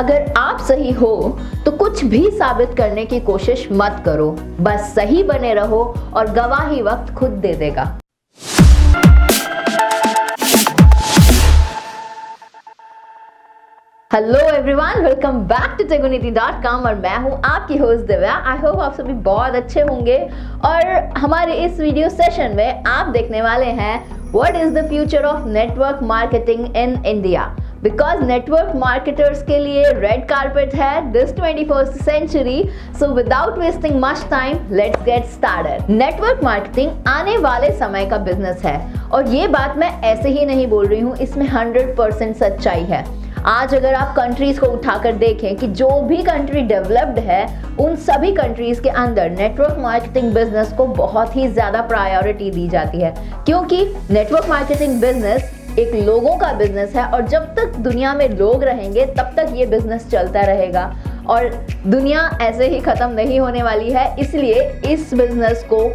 अगर आप सही हो तो कुछ भी साबित करने की कोशिश मत करो, बस सही बने रहो और गवाही वक्त खुद दे देगा। Hello everyone, welcome back to teguniti.com और मैं हूं आपकी होस्ट दिव्या। आई होप आप सभी बहुत अच्छे होंगे और हमारे इस वीडियो सेशन में आप देखने वाले हैं what is the future of network marketing in India. Because network marketers के लिए रेड कारपेट है this 21st century. So without wasting much time, let's get started. Network marketing आने वाले समय का बिजनेस है और ये बात मैं ऐसे ही नहीं बोल रही हूँ, इसमें 100% सच्चाई है। आज अगर आप कंट्रीज को उठाकर देखें कि जो भी कंट्री डेवलप्ड है उन सभी कंट्रीज के अंदर नेटवर्क मार्केटिंग बिजनेस को बहुत ही ज्यादा प्रायोरिटी दी जाती है, क्योंकि नेटवर्क मार्केटिंग बिजनेस एक लोगों का बिजनेस है और जब तक दुनिया में लोग रहेंगे तब तक ये बिजनेस चलता रहेगा और दुनिया ऐसे ही खत्म नहीं होने वाली है। इसलिए इस बिजनेस को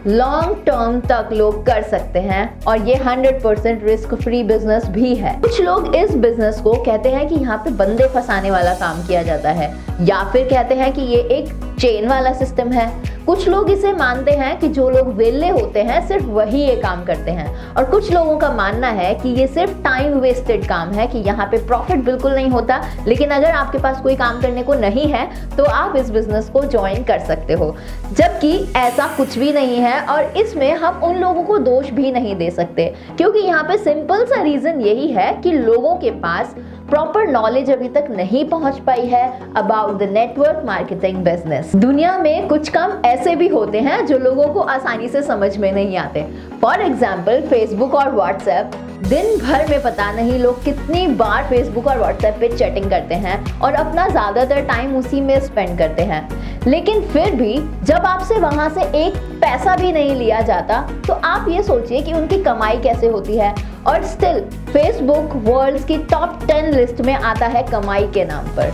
लॉन्ग टर्म तक लोग कर सकते हैं और ये 100% रिस्क फ्री बिजनेस भी है। कुछ लोग इस बिजनेस को कहते हैं कि यहाँ पे बंदे फंसाने वाला काम किया जाता है या फिर कहते हैं कि ये एक चेन वाला सिस्टम है। कुछ लोग इसे मानते हैं कि जो लोग वेले होते हैं सिर्फ वही ये काम करते हैं और कुछ लोगों का मानना है कि ये सिर्फ टाइम वेस्टेड काम है, कि यहाँ पे प्रॉफिट बिल्कुल नहीं होता, लेकिन अगर आपके पास कोई काम करने को नहीं है तो आप इस बिजनेस को ज्वाइन कर सकते हो। जबकि ऐसा कुछ भी नहीं है और इसमें हम उन लोगों को दोष भी नहीं दे सकते, क्योंकि यहाँ पे सिंपल सा रीजन यही है कि लोगों के पास प्रॉपर नॉलेज अभी तक नहीं पहुंच पाई है about the network marketing business. दुनिया में कुछ काम ऐसे भी होते हैं जो लोगों को आसानी से समझ में नहीं आते। फॉर एग्जाम्पल फेसबुक और व्हाट्सएप। दिन भर में पता नहीं लोग कितनी बार फेसबुक और व्हाट्सएप पे चैटिंग करते हैं और अपना ज्यादातर टाइम उसी में स्पेंड करते हैं, लेकिन फिर भी जब आपसे वहां से एक पैसा भी नहीं लिया जाता तो आप ये सोचिए कि उनकी कमाई कैसे होती है। और स्टिल फेसबुक वर्ल्ड की टॉप 10 लिस्ट में आता है कमाई के नाम पर।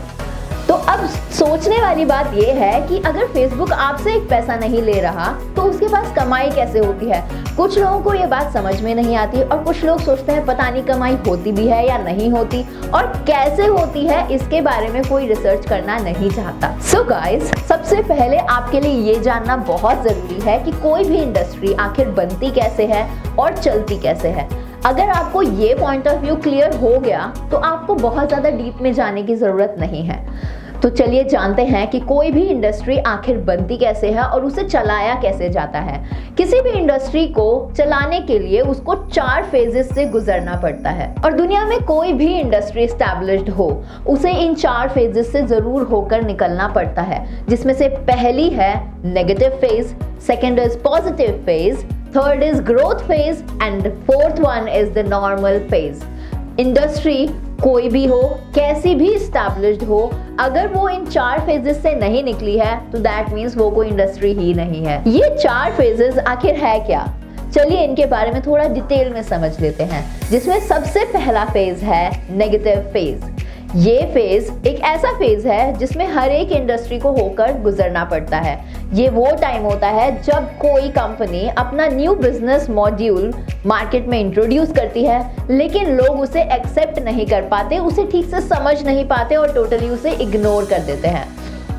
तो अब सोचने वाली बात यह है कि अगर फेसबुक आपसे एक पैसा नहीं ले रहा तो उसके पास कमाई कैसे होती है। कुछ लोगों को ये बात समझ में नहीं आती और कुछ लोग सोचते हैं पता नहीं कमाई होती भी है या नहीं होती और कैसे होती है, इसके बारे में कोई रिसर्च करना नहीं चाहता। सो गाइस, सबसे पहले आपके लिए ये जानना बहुत जरूरी है कि कोई भी इंडस्ट्री आखिर बनती कैसे है और चलती कैसे है। अगर आपको ये पॉइंट ऑफ व्यू क्लियर हो गया तो आपको बहुत ज्यादा डीप में जाने की जरूरत नहीं है। तो चलिए जानते हैं कि कोई भी इंडस्ट्री आखिर बनती कैसे है और उसे चलाया कैसे जाता है। किसी भी इंडस्ट्री को चलाने के लिए उसको 4 फेजेस से गुजरना पड़ता है और दुनिया में कोई भी इंडस्ट्री एस्टैब्लिश्ड हो उसे इन 4 फेजेस से जरूर होकर निकलना पड़ता है, जिसमें से पहली है negative phase, second is positive phase, third is growth phase and fourth one is the normal phase. Industry कोई भी हो, कैसी भी एस्टैब्लिश्ड हो, अगर वो इन 4 फेजेस से नहीं निकली है तो दैट मीन्स वो कोई इंडस्ट्री ही नहीं है। ये 4 फेजेस आखिर है क्या, चलिए इनके बारे में थोड़ा डिटेल में समझ लेते हैं। जिसमें सबसे पहला फेज है नेगेटिव फेज। ये फेज एक ऐसा फेज है जिसमें हर एक इंडस्ट्री को होकर गुजरना पड़ता है। ये वो टाइम होता है जब कोई कंपनी अपना न्यू बिजनेस मॉड्यूल मार्केट में इंट्रोड्यूस करती है, लेकिन लोग उसे एक्सेप्ट नहीं कर पाते, उसे ठीक से समझ नहीं पाते और टोटली उसे इग्नोर कर देते हैं।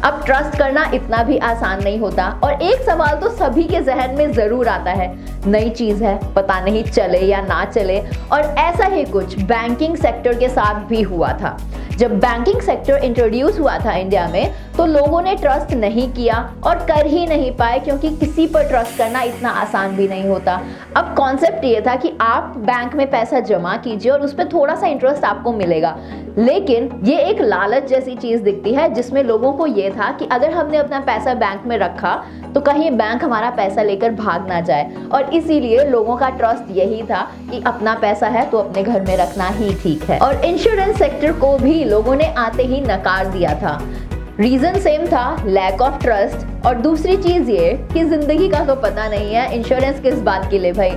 अब ट्रस्ट करना इतना भी आसान नहीं होता और एक सवाल तो सभी के जहन में जरूर आता है, नई चीज है, पता नहीं चले या ना चले। और ऐसा ही कुछ बैंकिंग सेक्टर के साथ भी हुआ था। जब बैंकिंग सेक्टर इंट्रोड्यूस हुआ था इंडिया में तो लोगों ने ट्रस्ट नहीं किया और कर ही नहीं पाए, क्योंकि किसी पर ट्रस्ट करना इतना आसान भी नहीं होता। अब कॉन्सेप्ट ये था कि आप बैंक में पैसा जमा कीजिए और उस पर थोड़ा सा इंटरेस्ट आपको मिलेगा, लेकिन ये एक लालच जैसी चीज दिखती है जिसमें लोगों को ये था कि अगर हमने अपना पैसा बैंक में रखा तो कहीं बैंक हमारा पैसा लेकर भाग ना जाए, और इसीलिए लोगों का ट्रस्ट यही था कि अपना पैसा है तो अपने घर में रखना ही ठीक है। और इंश्योरेंस सेक्टर को भी लोगों ने आते ही नकार दिया था। रीजन सेम था, लैक ऑफ ट्रस्ट, और दूसरी चीज ये कि जिंदगी का तो पता नहीं है, इंश्योरेंस किस बात के लिए भाई।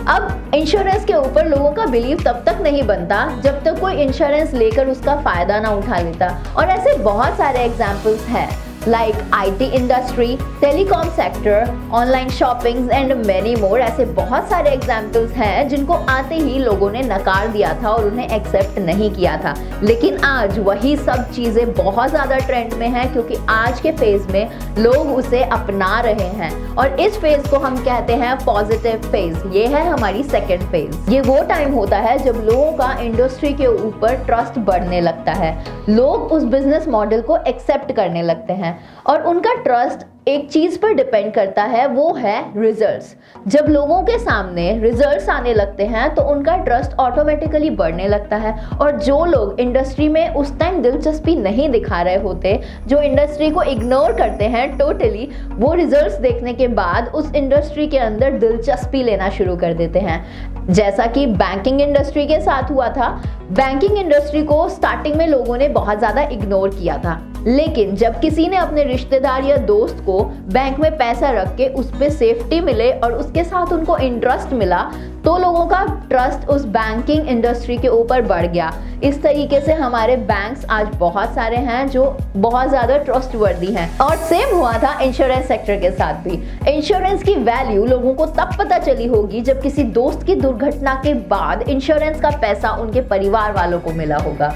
अब इंश्योरेंस के ऊपर लोगों का बिलीव तब तक नहीं बनता जब तक कोई इंश्योरेंस लेकर उसका फायदा ना उठा लेता, और ऐसे बहुत सारे एग्जाम्पल्स हैं। Like IT industry, telecom sector, online shopping and many more. ऐसे बहुत सारे एग्जाम्पल्स हैं जिनको आते ही लोगों ने नकार दिया था और उन्हें एक्सेप्ट नहीं किया था। लेकिन आज वही सब चीजें बहुत ज्यादा ट्रेंड में है, क्योंकि आज के फेज में लोग उसे अपना रहे हैं और इस फेज को हम कहते हैं पॉजिटिव फेज। ये है हमारी सेकेंड फेज। ये वो टाइम होता है जब लोगों का इंडस्ट्री के ऊपर ट्रस्ट बढ़ने लगता है, लोग उस बिजनेस मॉडल को एक्सेप्ट करने लगते हैं और उनका ट्रस्ट एक चीज पर डिपेंड करता है, वो है रिजल्ट्स। जब लोगों के सामने रिजल्ट्स आने लगते हैं तो उनका ट्रस्ट ऑटोमेटिकली बढ़ने लगता है और जो लोग इंडस्ट्री में उस टाइम दिलचस्पी नहीं दिखा रहे होते, जो इंडस्ट्री को इग्नोर करते हैं टोटली, वो रिजल्ट्स देखने के बाद उस इंडस्ट्री के अंदर दिलचस्पी लेना शुरू कर देते हैं। जैसा कि बैंकिंग इंडस्ट्री के साथ हुआ था। बैंकिंग इंडस्ट्री को स्टार्टिंग में लोगों ने बहुत ज़्यादा इग्नोर किया था, लेकिन जब किसी ने अपने रिश्तेदार या दोस्त को बैंक में पैसा रख के उस पर सेफ्टी मिले और उसके साथ उनको इंटरेस्ट मिला, तो लोगों का ट्रस्ट उस बैंकिंग इंडस्ट्री के ऊपर बढ़ गया। इस तरीके से हमारे बैंक्स आज बहुत सारे हैं जो बहुत ज़्यादा ट्रस्टवर्दी हैं। और सेम हुआ था इंश्योरेंस सेक्टर के साथ भी। इंश्योरेंस की वैल्यू लोगों को तब पता चली होगी जब किसी दोस्त की दुर्घटना के बाद इंश्योरेंस का पैसा उनके परिवार वालों को मिला होगा।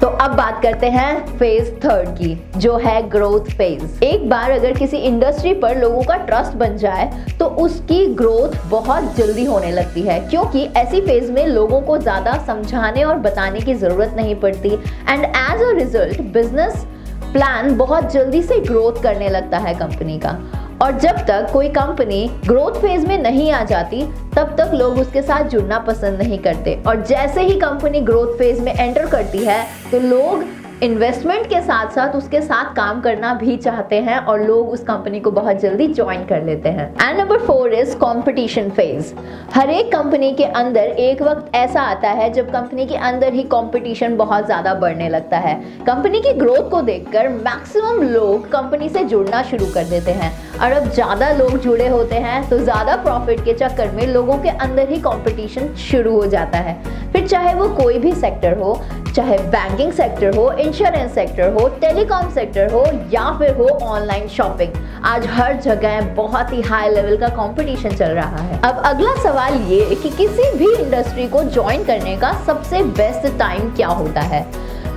तो अब बात करते हैं फेज थर्ड की, जो है ग्रोथ फेज। एक बार अगर किसी इंडस्ट्री पर लोगों का ट्रस्ट बन जाए तो उसकी ग्रोथ बहुत जल्दी होने लगती है, क्योंकि ऐसी फेज में लोगों को ज़्यादा समझाने और बताने की ज़रूरत नहीं पड़ती and as a result business plan बहुत जल्दी से ग्रोथ करने लगता है कंपनी का। और जब तक कोई कंपनी ग्रोथ फेज में नहीं आ जाती तब तक लोग उसके साथ जुड़ना पसंद नहीं करते, और जैसे ही कंपनी ग्रोथ फेज में एंटर करती है तो लोग इन्वेस्टमेंट के साथ साथ उसके साथ काम करना भी चाहते हैं और लोग उस कंपनी को बहुत जल्दी ज्वाइन कर लेते हैं। And number 4 is competition phase. हर एक कंपनी के अंदर एक वक्त ऐसा आता है जब कंपनी के अंदर ही कंपटीशन बहुत ज़्यादा बढ़ने लगता है। कंपनी की ग्रोथ को देखकर मैक्सिमम लोग कंपनी से जुड़ना शुरू कर देते हैं और अब ज़्यादा लोग जुड़े होते हैं तो ज़्यादा प्रॉफिट के चक्कर में लोगों के अंदर ही कंपटीशन शुरू हो जाता है। फिर चाहे वो कोई भी सेक्टर हो, चाहे बैंकिंग सेक्टर हो, इंश्योरेंस सेक्टर हो, टेलीकॉम सेक्टर हो या फिर हो ऑनलाइन शॉपिंग, आज हर जगह बहुत ही हाई लेवल का कंपटीशन चल रहा है। अब अगला सवाल ये कि किसी भी इंडस्ट्री को ज्वाइन करने का सबसे बेस्ट टाइम क्या होता है?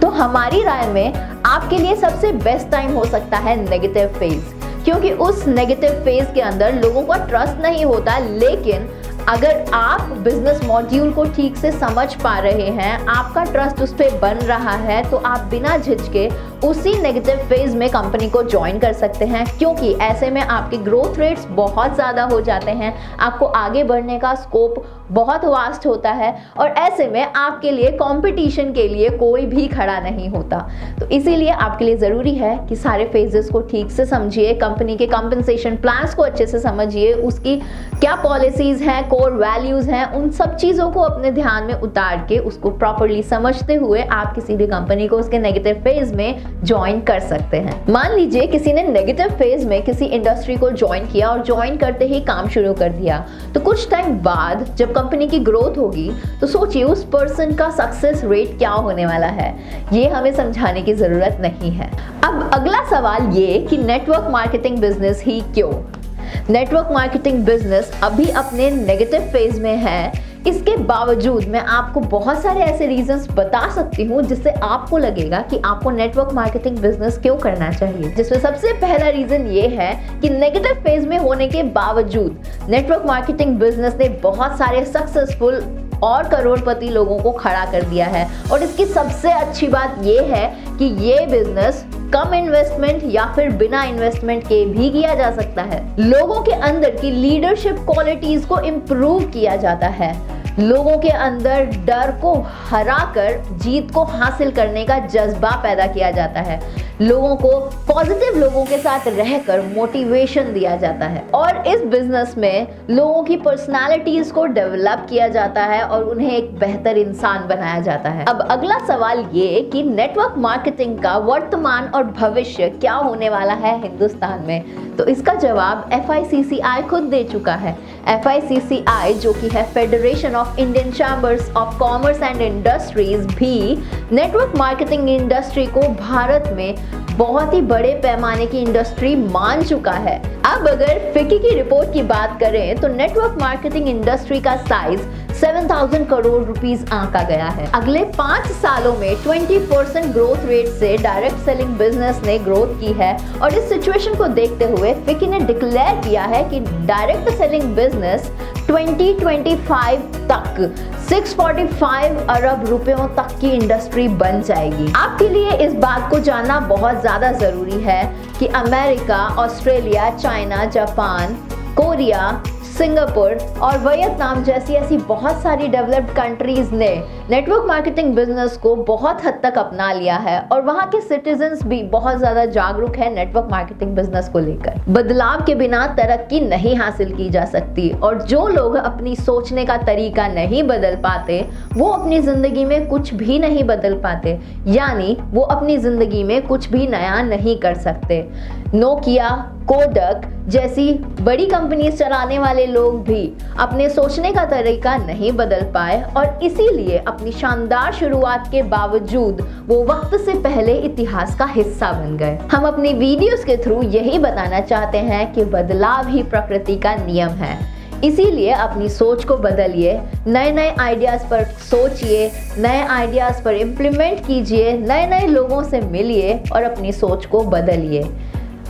तो हमारी राय में आपके लिए सबसे बेस्ट टाइम हो सकता है नेगेटिव फेज, क्योंकि उस नेगेटिव फेज के अंदर लोगों का ट्रस्ट नहीं होता, लेकिन अगर आप बिजनेस मॉड्यूल को ठीक से समझ पा रहे हैं, आपका ट्रस्ट उस पर बन रहा है, तो आप बिना झिझके उसी नेगेटिव फेज में कंपनी को ज्वाइन कर सकते हैं, क्योंकि ऐसे में आपके ग्रोथ रेट्स बहुत ज़्यादा हो जाते हैं, आपको आगे बढ़ने का स्कोप बहुत वास्ट होता है और ऐसे में आपके लिए कंपटीशन के लिए कोई भी खड़ा नहीं होता। तो इसीलिए आपके लिए ज़रूरी है कि सारे फेजेस को ठीक से समझिए, कंपनी के कंपनसेशन प्लान्स को अच्छे से समझिए, उसकी क्या पॉलिसीज़ हैं, कोर वैल्यूज़ हैं, उन सब चीज़ों को अपने ध्यान में उतार के उसको प्रॉपरली समझते हुए आप किसी भी कंपनी को उसके नेगेटिव फेज में ज्वाइन कर सकते हैं। मान लीजिए किसी ने नेगेटिव फेज में किसी इंडस्ट्री को ज्वाइन किया और ज्वाइन करते ही काम शुरू कर दिया, तो कुछ टाइम बाद जब कंपनी की ग्रोथ होगी तो सोचिए उस पर्सन का सक्सेस रेट क्या होने वाला है। ये हमें समझाने की जरूरत नहीं है। अब अगला सवाल ये कि नेटवर्क मार्केटिंग बिजनेस ही क्यों? नेटवर्क मार्केटिंग बिजनेस अभी अपने नेगेटिव फेज में है, इसके बावजूद मैं आपको बहुत सारे ऐसे रीजंस बता सकती हूँ जिससे आपको लगेगा कि आपको नेटवर्क मार्केटिंग बिजनेस क्यों करना चाहिए। जिसमें सबसे पहला रीजन ये है कि नेगेटिव फेज में होने के बावजूद नेटवर्क मार्केटिंग बिजनेस ने बहुत सारे सक्सेसफुल और करोड़पति लोगों को खड़ा कर दिया है, और इसकी सबसे अच्छी बात ये है कि ये बिजनेस कम इन्वेस्टमेंट या फिर बिना इन्वेस्टमेंट के भी किया जा सकता है। लोगों के अंदर की लीडरशिप क्वालिटीज को इम्प्रूव किया जाता है, लोगों के अंदर डर को हराकर जीत को हासिल करने का जज्बा पैदा किया जाता है, लोगों को पॉजिटिव लोगों के साथ रहकर मोटिवेशन दिया जाता है, और इस बिजनेस में लोगों की पर्सनालिटीज को डेवलप किया जाता है और उन्हें एक बेहतर इंसान बनाया जाता है। अब अगला सवाल ये कि नेटवर्क मार्केटिंग का वर्तमान और भविष्य क्या होने वाला है हिंदुस्तान में? तो इसका जवाब FICCI खुद दे चुका है। FICCI जो कि है federation of of Indian chambers of commerce and industries भी नेटवर्क मार्केटिंग इंडस्ट्री को भारत में बहुत ही बड़े पैमाने की इंडस्ट्री मान चुका है। अब अगर फिक्की की रिपोर्ट की बात करें तो नेटवर्क मार्केटिंग इंडस्ट्री का साइज 7,000 करोड़ रुपीस आंका गया है। अगले 5 सालों में 20% ग्रोथ रेट से डायरेक्ट सेलिंग बिजनेस ने ग्रोथ की है और इस सिचुएशन को देखते हुए फिक्की ने डिक्लेयर किया है कि डायरेक्ट सेलिंग बिजनेस 2025 तक 645 अरब रुपयों तक की इंडस्ट्री बन जाएगी। आपके लिए इस बात को जानना बहुत ज्यादा जरूरी है कि America, Australia, China, Japan, Korea, Singapore और वियतनाम जैसी ऐसी बहुत सारी डेवलप्ड कंट्रीज ने नेटवर्क मार्केटिंग बिजनेस को बहुत हद तक अपना लिया है और वहाँ के सिटीजन्स भी बहुत ज्यादा जागरूक है नेटवर्क मार्केटिंग बिजनेस को लेकर। बदलाव के बिना तरक्की नहीं हासिल की जा सकती और जो लोग अपनी सोचने का तरीका नहीं बदल पाते वो अपनी जिंदगी में कुछ भी नहीं बदल पाते, यानी वो अपनी जिंदगी में कुछ भी नया नहीं कर सकते। नोकिया, कोडक जैसी बड़ी कंपनी चलाने वाले लोग भी अपने सोचने का तरीका नहीं बदल पाए और इसीलिए अपनी शानदार शुरुआत के बावजूद वो वक्त से पहले इतिहास का हिस्सा बन गए। हम अपनी वीडियोस के थ्रू यही बताना चाहते हैं कि बदलाव ही प्रकृति का नियम है, इसीलिए अपनी सोच को बदलिए, नए नए आइडियाज पर सोचिए, नए आइडियाज पर इम्प्लीमेंट कीजिए, नए नए लोगों से मिलिए और अपनी सोच को बदलिए।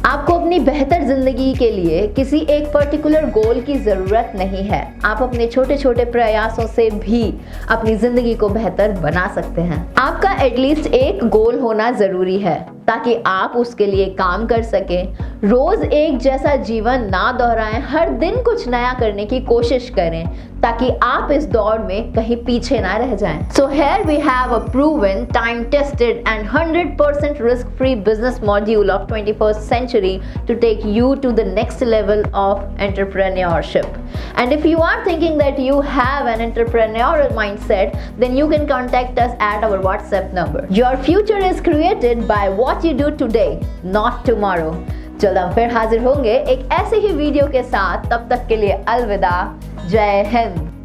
आपको अपनी बेहतर जिंदगी के लिए किसी एक पर्टिकुलर गोल की जरूरत नहीं है। आप अपने छोटे छोटे प्रयासों से भी अपनी जिंदगी को बेहतर बना सकते हैं। आपका एटलीस्ट एक गोल होना जरूरी है ताकि आप उसके लिए काम कर सकें। रोज एक जैसा जीवन ना दोहराएं, हर दिन कुछ नया करने की कोशिश करें ताकि आप इस दौड़ में कहीं पीछे ना रह जाएं। So here we have a proven, time-tested and 100% risk-free business module of 21st century to take you to the next level of entrepreneurship. And if you are thinking that you have an entrepreneurial mindset, then you can contact us at our WhatsApp number. Your future is created by what you do today, not tomorrow. जल्द हम फिर हाजिर होंगे एक ऐसे ही video के साथ। तब तक के लिए अलविदा। जय हिंद।